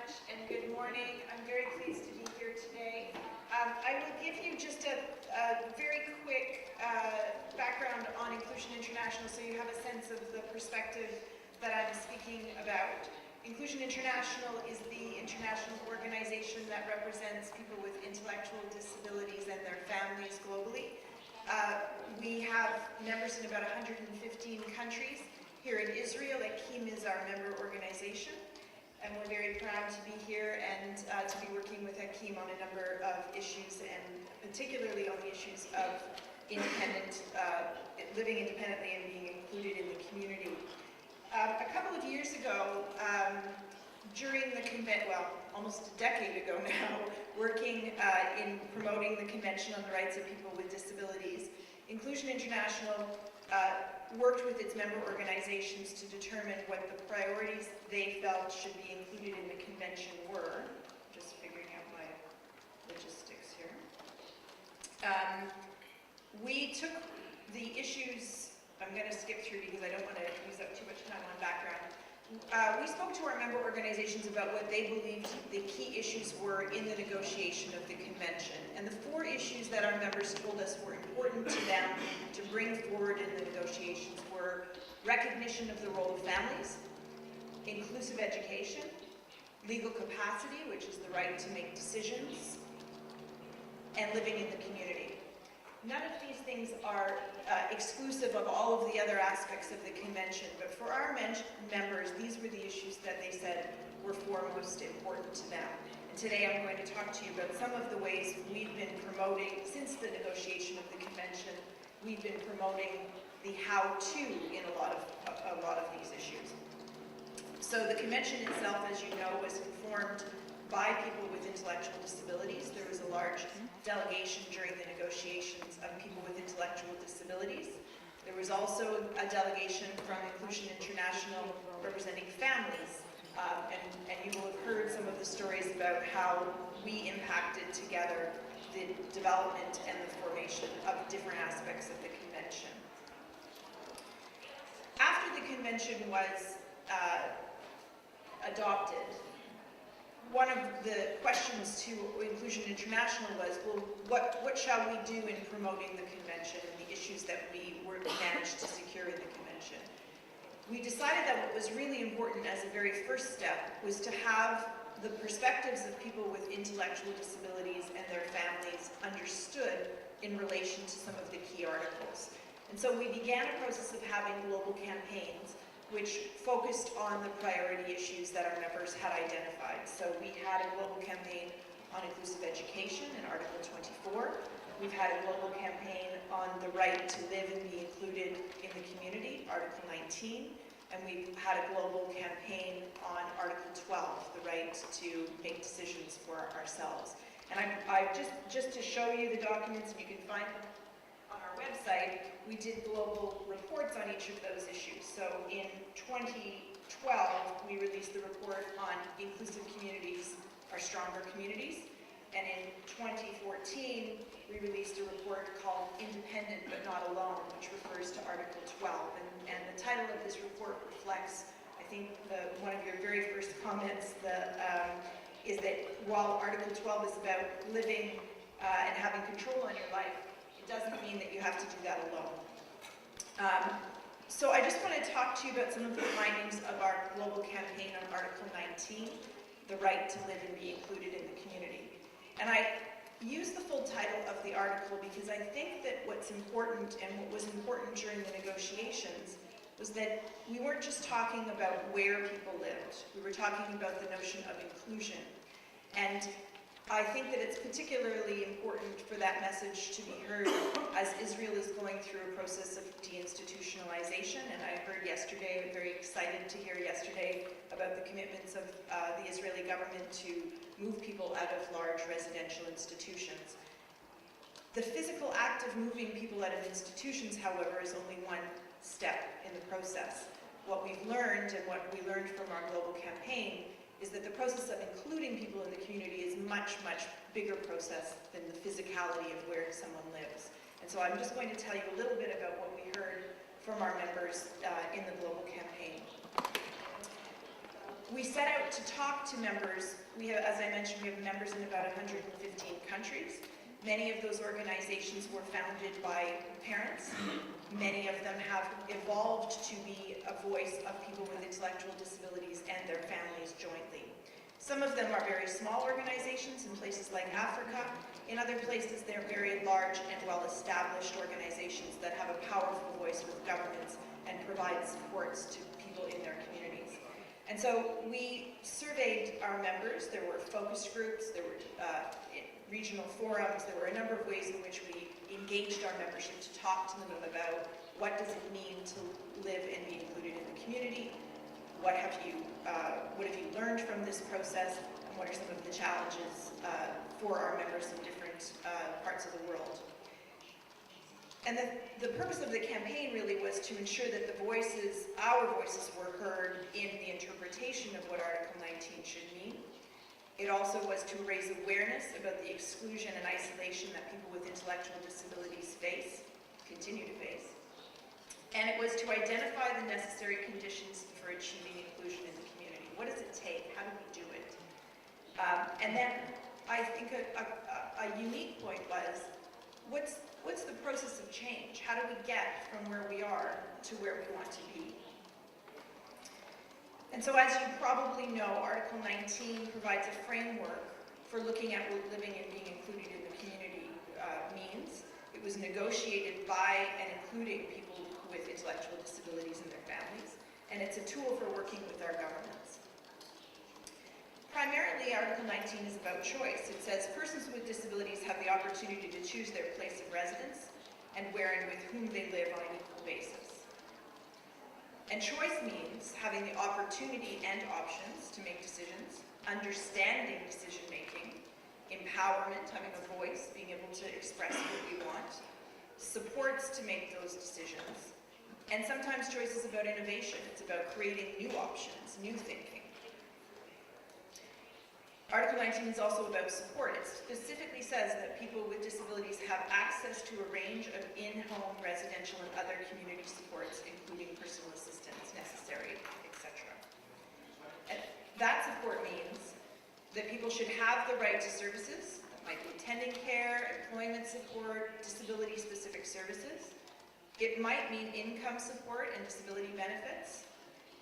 much, and good morning. I'm very pleased to be here today. I will give you just a very quick background on Inclusion International so you have a sense of the perspective that I'm speaking about. Inclusion International is the international organization that represents people with intellectual disabilities and their families globally. We have members in about 115 countries. Here in Israel, AKIM is our member organization, and we're very proud to be here and to be working with AKIM on a number of issues, and particularly on the issues of living independently and being included in the community. A couple of years ago, during the almost a decade ago now, working in promoting the Convention on the Rights of People with Disabilities, Inclusion International worked with its member organizations to determine what the priorities they felt should be included in the convention were. Just figuring out my logistics here. We took the issues, I'm going to skip through because I don't want to use up too much time on background. We spoke to our member organizations about what they believed the key issues were in the negotiation of the convention. And the 4 issues that our members told us were important to them to bring forward in the negotiations were recognition of the role of families, inclusive education, legal capacity, which is the right to make decisions, and living in the community. None of these things are exclusive of all of the other aspects of the convention, but for our members, these were the issues that they said were foremost important to them. And today I'm going to talk to you about some of the ways we've been promoting, since the negotiation of the convention, we've been promoting the how-to in a lot of these issues. So the convention itself, as you know, was informed by people with intellectual disabilities. There was a large delegation during the negotiations of people with intellectual disabilities. There was also a delegation from Inclusion International representing families. And you will have heard some of the stories about how we impacted together the development and the formation of different aspects of the convention. After the convention was adopted, one of the questions to Inclusion International was, well, what shall we do in promoting the convention and the issues that we managed to secure in the convention? We decided that what was really important as a very first step was to have the perspectives of people with intellectual disabilities and their families understood in relation to some of the key articles. And so we began a process of having global campaigns which focused on the priority issues that our members had identified. So we had a global campaign on inclusive education in Article 24. We've had a global campaign on the right to live and be included in the community, Article 19. And we've had a global campaign on Article 12, the right to make decisions for ourselves. And I just to show you the documents, and you can find them on our website, we did global reports on each of those issues. So in 2012, we released the report on inclusive communities are stronger communities. And in 2014, we released a report called Independent But Not Alone, which refers to Article 12. And the title of this report reflects, I think, one of your very first comments is that while Article 12 is about living and having control on your life, it doesn't mean that you have to do that alone. So I just want to talk to you about some of the findings of our global campaign on Article 19, the right to live and be included in the community. And I use the full title of the article because I think that what's important, and what was important during the negotiations, was that we weren't just talking about where people lived. We were talking about the notion of inclusion. And I think that it's particularly important for that message to be heard as Israel is going through a process of deinstitutionalization. And I heard yesterday, very excited to hear yesterday about the commitments of the Israeli government to move people out of large residential institutions. The physical act of moving people out of institutions, however, is only one step in the process. What we've learned, and what we learned from our global campaign, is that the process of including people in the community is a much, much bigger process than the physicality of where someone lives. And so I'm just going to tell you a little bit about what we heard from our members in the global campaign. we set out to talk to members. We have, as I mentioned, we have members in about 115 countries. Many of those organizations were founded by parents. Many of them have evolved to be a voice of people with intellectual disabilities and their families jointly. Some of them are very small organizations in places like Africa. In other places, they're very large and well-established organizations that have a powerful voice with governments and provide supports to people in their communities. And so we surveyed our members. There were focus groups, there were regional forums, there were a number of ways in which we engaged our membership to talk to them about what does it mean to live and be included in the community, what have you learned from this process, and what are some of the challenges for our members in different parts of the world. And the purpose of the campaign really was to ensure that our voices were heard in the interpretation of what Article 19 should mean. It also was to raise awareness about the exclusion and isolation that people with intellectual disabilities continue to face. And it was to identify the necessary conditions for achieving inclusion in the community. What does it take? How do we do it? And then I think a unique point was, what's the process of change? How do we get from where we are to where we want to be? And so, as you probably know, Article 19 provides a framework for looking at what living and being included in the community means. It was negotiated by and including people with intellectual disabilities and their families, and it's a tool for working with our governments. Primarily, Article 19 is about choice. It says persons with disabilities have the opportunity to choose their place of residence and where and with whom they live on an equal basis. And choice means having the opportunity and options to make decisions, understanding decision-making, empowerment, having a voice, being able to express what we want, supports to make those decisions, and sometimes choice is about innovation. It's about creating new options, new thinking. Article 19 is also about support. It specifically says that people with disabilities have access to a range of in-home, residential, and other community supports, including personal assistance necessary, etc. And that support means that people should have the right to services, that might be attending care, employment support, disability-specific services. It might mean income support and disability benefits.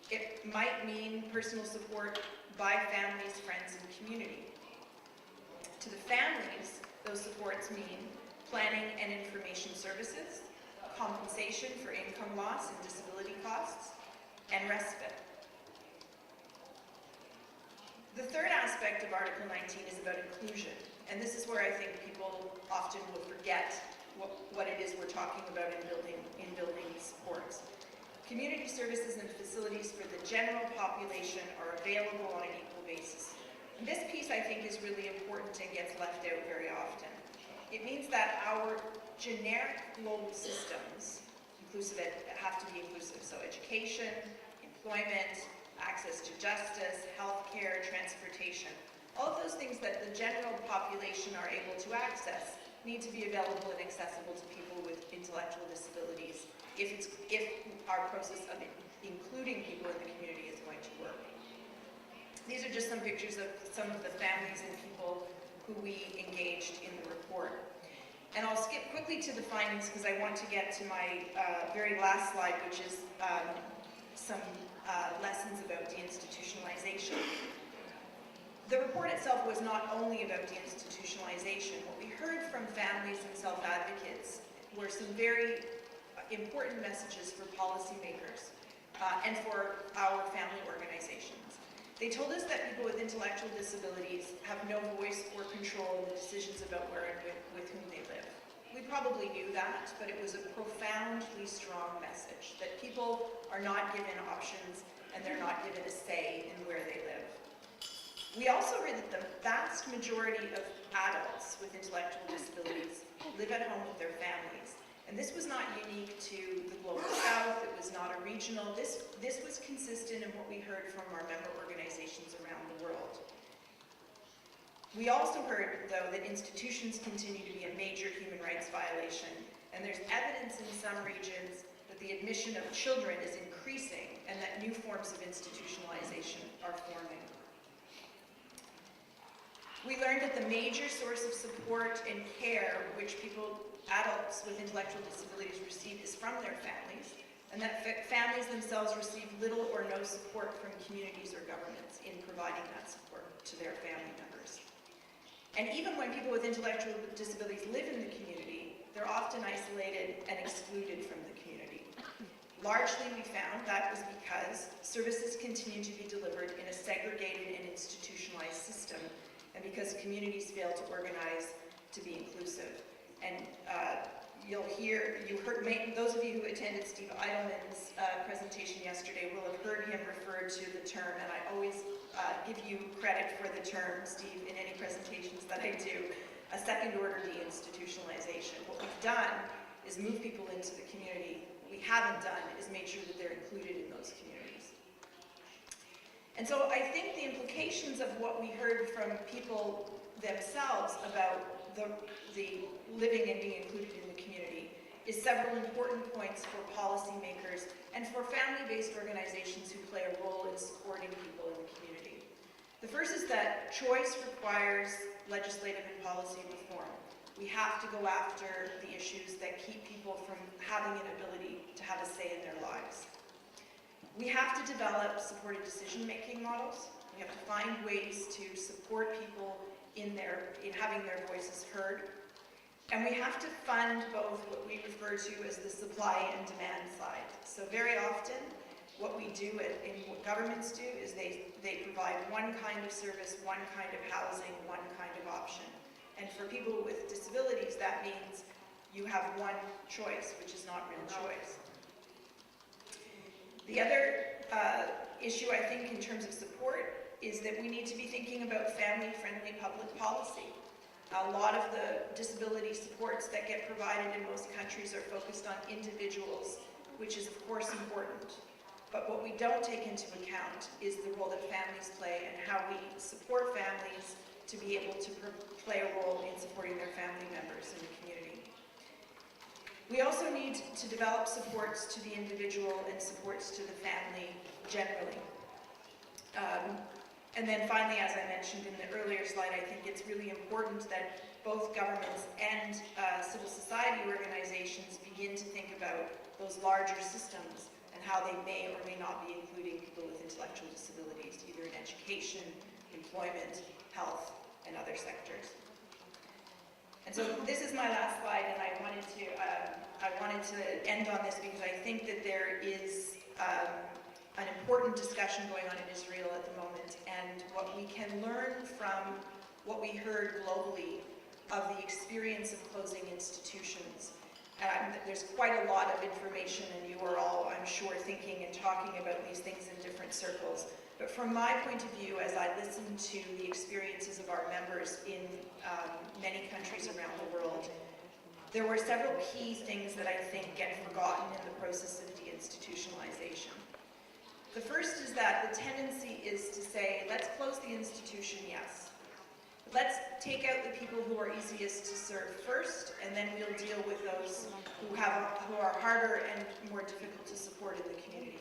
It might mean personal support by families, friends, and community. To the families, those supports mean planning and information services, compensation for income loss and disability costs, and respite. The third aspect of Article 19 is about inclusion, and this is where I think people often will forget what it is we're talking about in building supports. Community services and facilities for the general population are available on an equal basis. And this piece, I think, is really important and gets left out very often. It means that our generic global systems have to be inclusive. So education, employment, access to justice, healthcare, transportation. All of those things that the general population are able to access need to be available and accessible to people with intellectual disabilities if our process of including people in the community is going to work. These are just some pictures of some of the families and people who we engaged in the report. And I'll skip quickly to the findings because I want to get to my very last slide, which is some lessons about deinstitutionalization. The report itself was not only about deinstitutionalization. What we heard from families and self-advocates were some very important messages for policymakers and for our family organizations. They told us that people with intellectual disabilities have no voice or control in the decisions about where and with whom they live. We probably knew that, but it was a profoundly strong message that people are not given options and they're not given a say in where they live. We also read that the vast majority of adults with intellectual disabilities live at home with their families. And this was not unique to the Global South, it was not a regional, this was consistent in what we heard from our member organizations around the world. We also heard, though, that institutions continue to be a major human rights violation, and there's evidence in some regions that the admission of children is increasing and that new forms of institutionalization are forming. We learned that the major source of support and care which adults with intellectual disabilities receive is from their families, and that families themselves receive little or no support from communities or governments in providing that support to their family members. And even when people with intellectual disabilities live in the community, they're often isolated and excluded from the community. Largely, we found that was because services continue to be delivered in a segregated and institutionalized system, and because communities fail to organize to be inclusive. And those of you who attended Steve Eidelman's presentation yesterday will have heard him refer to the term, and I always give you credit for the term, Steve, in any presentations that I do, a second-order deinstitutionalization. What we've done is move people into the community. What we haven't done is made sure that they're included in those communities. And so I think the implications of what we heard from people themselves about the living and being included in the community is several important points for policymakers and for family-based organizations who play a role in supporting people in the community. The first is that choice requires legislative and policy reform. We have to go after the issues that keep people from having an ability to have a say in their lives. We have to develop supported decision-making models. We have to find ways to support people in having their voices heard. And we have to fund both what we refer to as the supply and demand side. So very often, what we do and what governments do is they provide one kind of service, one kind of housing, one kind of option. And for people with disabilities, that means you have one choice, which is not real choice. The other issue, I think, in terms of support is that we need to be thinking about family-friendly public policy. A lot of the disability supports that get provided in most countries are focused on individuals, which is of course important. But what we don't take into account is the role that families play and how we support families to be able to play a role in supporting their family members in the community. We also need to develop supports to the individual and supports to the family generally. And then finally, as I mentioned in the earlier slide, I think it's really important that both governments and civil society organizations begin to think about those larger systems and how they may or may not be including people with intellectual disabilities, either in education, employment, health, and other sectors. And so this is my last slide, and I wanted to end on this because I think that there is an important discussion going on in Israel at the moment, and what we can learn from what we heard globally of the experience of closing institutions. There's quite a lot of information, and you are all, I'm sure, thinking and talking about these things in different circles. But from my point of view, as I listen to the experiences of our members in many countries around the world, there were several key things that I think get forgotten in the process of deinstitutionalization. The first is that the tendency is to say, let's close the institution, yes. Let's take out the people who are easiest to serve first, and then we'll deal with those who are harder and more difficult to support in the community.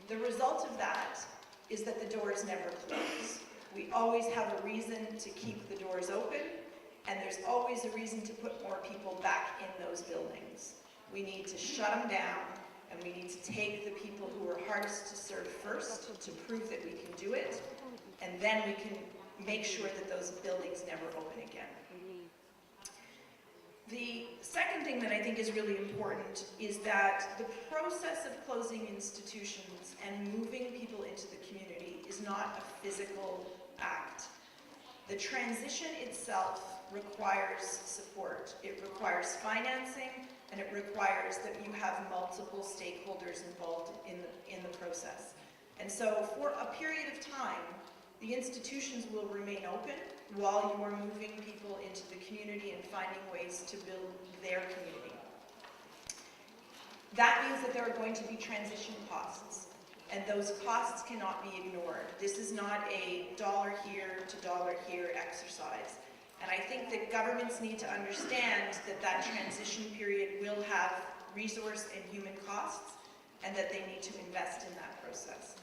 The result of that is that the doors never close. We always have a reason to keep the doors open, and there's always a reason to put more people back in those buildings. We need to shut them down, and we need to take the people who are hardest to serve first to prove that we can do it, and then we can make sure that those buildings never open again. The second thing that I think is really important is that the process of closing institutions and moving people into the community is not a physical act. The transition itself requires support. It requires financing, and it requires that you have multiple stakeholders involved in the process. And so for a period of time, the institutions will remain open while you are moving people into the community and finding ways to build their community. That means that there are going to be transition costs, and those costs cannot be ignored. This is not a dollar here to dollar here exercise. And I think that governments need to understand that that transition period will have resource and human costs, and that they need to invest in that process.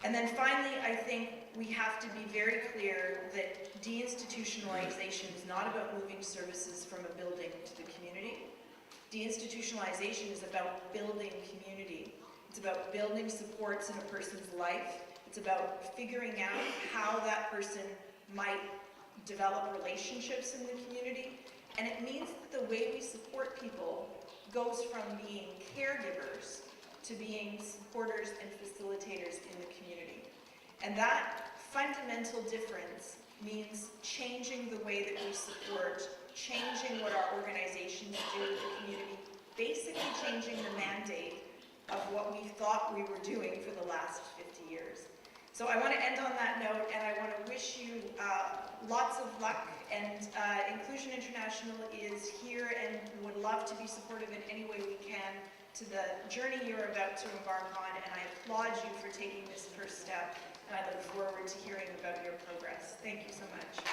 And then finally, I think we have to be very clear that deinstitutionalization is not about moving services from a building to the community. Deinstitutionalization is about building community. It's about building supports in a person's life. It's about figuring out how that person might develop relationships in the community. And it means that the way we support people goes from being caregivers to being supporters and facilitators in the community. And that fundamental difference means changing the way that we support, changing what our organizations do in the community, basically changing the mandate of what we thought we were doing for the last 50 years. So I want to end on that note, and I want to wish you lots of luck, and Inclusion International is here and would love to be supportive in any way we can to the journey you're about to embark on, and I applaud you for taking this first step, and I look forward to hearing about your progress. Thank you so much.